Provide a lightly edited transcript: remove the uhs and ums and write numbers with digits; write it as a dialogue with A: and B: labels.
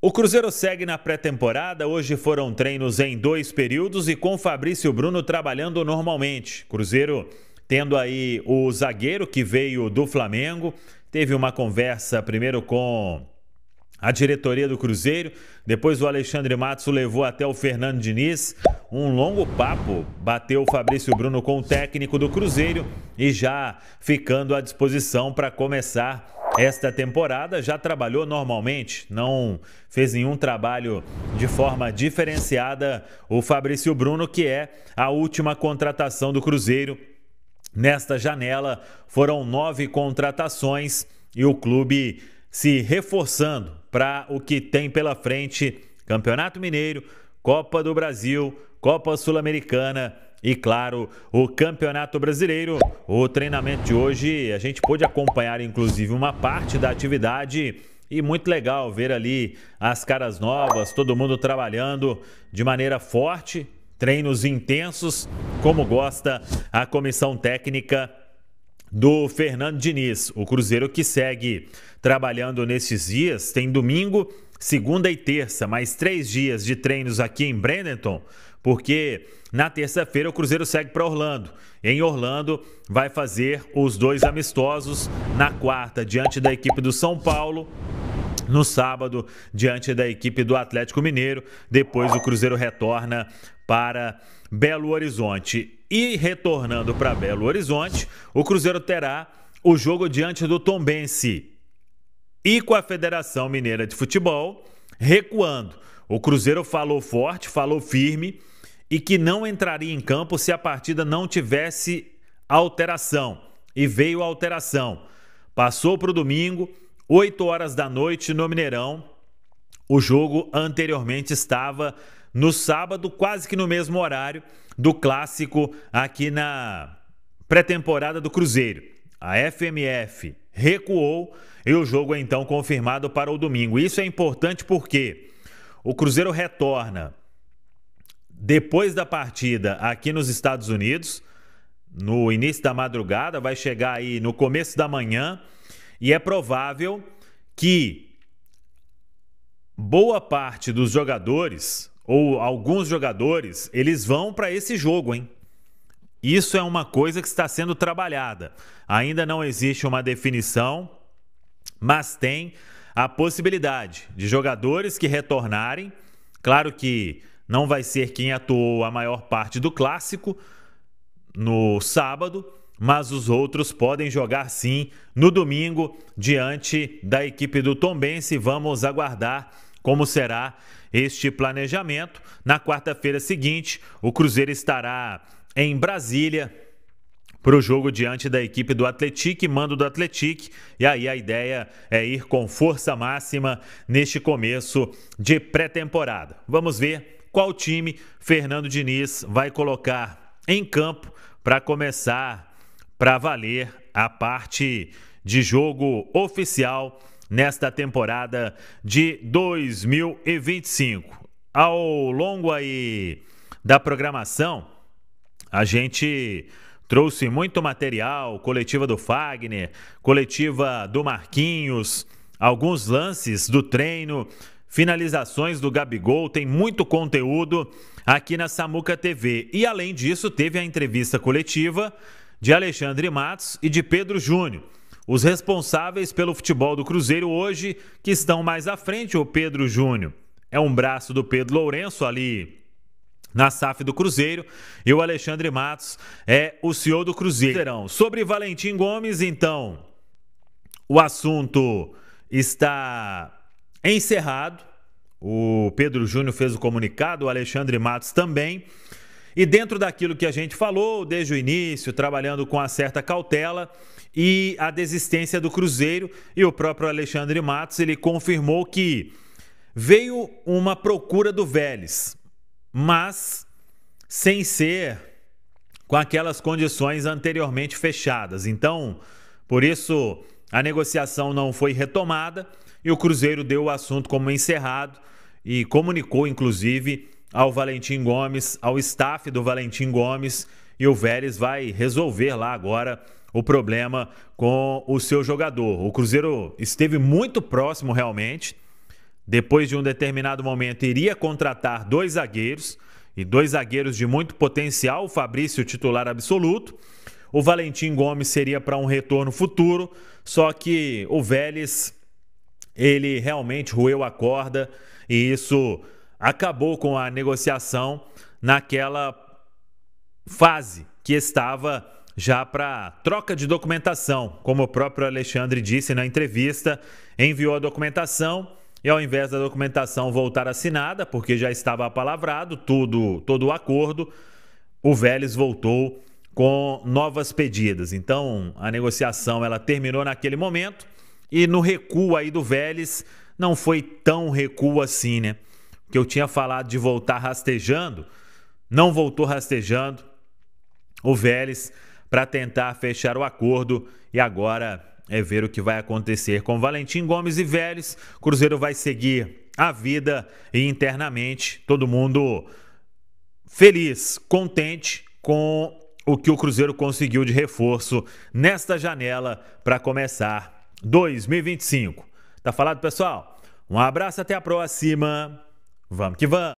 A: O Cruzeiro segue na pré-temporada. Hoje foram treinos em 2 períodos e com Fabrício Bruno trabalhando normalmente. Cruzeiro tendo aí o zagueiro que veio do Flamengo. Teve uma conversa primeiro com a diretoria do Cruzeiro, depois o Alexandre Matos o levou até o Fernando Diniz. Um longo papo bateu o Fabrício Bruno com o técnico do Cruzeiro e já ficando à disposição para começar esta temporada. Já trabalhou normalmente, não fez nenhum trabalho de forma diferenciada o Fabrício Bruno, que é a última contratação do Cruzeiro. Nesta janela foram 9 contratações e o clube se reforçando para o que tem pela frente: Campeonato Mineiro, Copa do Brasil, Copa Sul-Americana e, claro, o Campeonato Brasileiro. O treinamento de hoje a gente pôde acompanhar inclusive uma parte da atividade e muito legal ver ali as caras novas, todo mundo trabalhando de maneira forte, treinos intensos, como gosta a comissão técnica do Fernando Diniz. O Cruzeiro que segue trabalhando nesses dias, tem domingo, segunda e terça, mais 3 dias de treinos aqui em Bradenton, porque na terça-feira o Cruzeiro segue para Orlando. Em Orlando vai fazer os 2 amistosos, na quarta diante da equipe do São Paulo, no sábado diante da equipe do Atlético Mineiro. Depois o Cruzeiro retorna para Belo Horizonte. E retornando para Belo Horizonte, o Cruzeiro terá o jogo diante do Tombense. E com a Federação Mineira de Futebol recuando. O Cruzeiro falou forte, falou firme e que não entraria em campo se a partida não tivesse alteração. E veio a alteração. Passou para o domingo, 8 horas da noite no Mineirão. O jogo anteriormente estava no sábado, quase que no mesmo horário do clássico aqui na pré-temporada do Cruzeiro. A FMF recuou e o jogo é então confirmado para o domingo. Isso é importante porque o Cruzeiro retorna depois da partida aqui nos Estados Unidos, no início da madrugada, vai chegar aí no começo da manhã, e é provável que boa parte dos jogadores, ou alguns jogadores, eles vão para esse jogo, hein? Isso é uma coisa que está sendo trabalhada. Ainda não existe uma definição, mas tem a possibilidade de jogadores que retornarem. Claro que não vai ser quem atuou a maior parte do clássico no sábado, mas os outros podem jogar sim no domingo diante da equipe do Tombense. Vamos aguardar como será este planejamento. Na quarta-feira seguinte, o Cruzeiro estará em Brasília para o jogo diante da equipe do Atlético, mando do Atlético, e aí a ideia é ir com força máxima neste começo de pré-temporada. Vamos ver qual time Fernando Diniz vai colocar em campo para começar para valer a parte de jogo oficial nesta temporada de 2025. Ao longo aí da programação, a gente trouxe muito material, coletiva do Fagner, coletiva do Marquinhos, alguns lances do treino, finalizações do Gabigol, tem muito conteúdo aqui na Samuca TV. E além disso, teve a entrevista coletiva de Alexandre Matos e de Pedro Júnior, os responsáveis pelo futebol do Cruzeiro hoje, que estão mais à frente. O Pedro Júnior é um braço do Pedro Lourenço ali na SAF do Cruzeiro, e o Alexandre Matos é o CEO do Cruzeiro. Sobre Valentim Gomes, então, o assunto está encerrado. O Pedro Júnior fez o comunicado, o Alexandre Matos também. E dentro daquilo que a gente falou desde o início, trabalhando com uma certa cautela, e a desistência do Cruzeiro, e o próprio Alexandre Matos, ele confirmou que veio uma procura do Vélez, mas sem ser com aquelas condições anteriormente fechadas. Então, por isso, a negociação não foi retomada e o Cruzeiro deu o assunto como encerrado e comunicou, inclusive, ao Valentim Gomes, ao staff do Valentim Gomes, e o Vélez vai resolver lá agora o problema com o seu jogador. O Cruzeiro esteve muito próximo realmente depois de um determinado momento, iria contratar 2 zagueiros, e 2 zagueiros de muito potencial, o Fabrício titular absoluto. O Valentim Gomes seria para um retorno futuro, só que o Vélez, ele realmente roeu a corda e isso acabou com a negociação naquela fase que estava já para troca de documentação. Como o próprio Alexandre disse na entrevista, enviou a documentação e ao invés da documentação voltar assinada, porque já estava apalavrado todo o acordo, o Vélez voltou com novas pedidas. Então a negociação ela terminou naquele momento e no recuo aí do Vélez não foi tão recuo assim, né? Que eu tinha falado de voltar rastejando, não voltou rastejando o Vélez para tentar fechar o acordo e agora é ver o que vai acontecer com Valentim Gomes e Vélez. Cruzeiro vai seguir a vida e internamente todo mundo feliz, contente com o que o Cruzeiro conseguiu de reforço nesta janela para começar 2025. Tá falado, pessoal? Um abraço, até a próxima. Vamos que vamos!